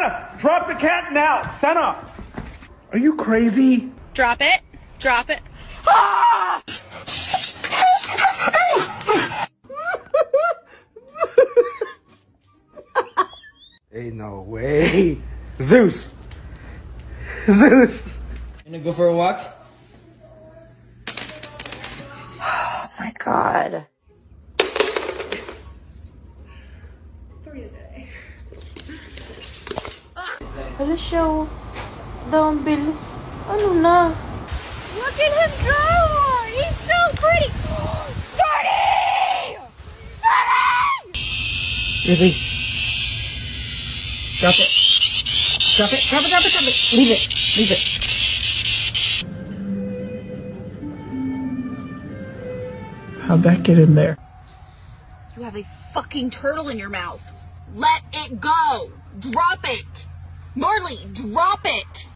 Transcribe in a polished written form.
Senna, drop the cat now. Senna, are you crazy? Drop it. Drop it. Ah! Ain't no way. Zeus. Zeus. Gonna go for a walk? Oh my God. 3 a day. Hala siya, oh. Dumbbells. Ano na? Look at him go! He's so pretty! Sonny! Sonny! Really? Drop it. Drop it, drop it, drop it, drop it. Leave it, leave it. How'd that get in there? You have a fucking turtle in your mouth. Let it go! Drop it! Marley, drop it!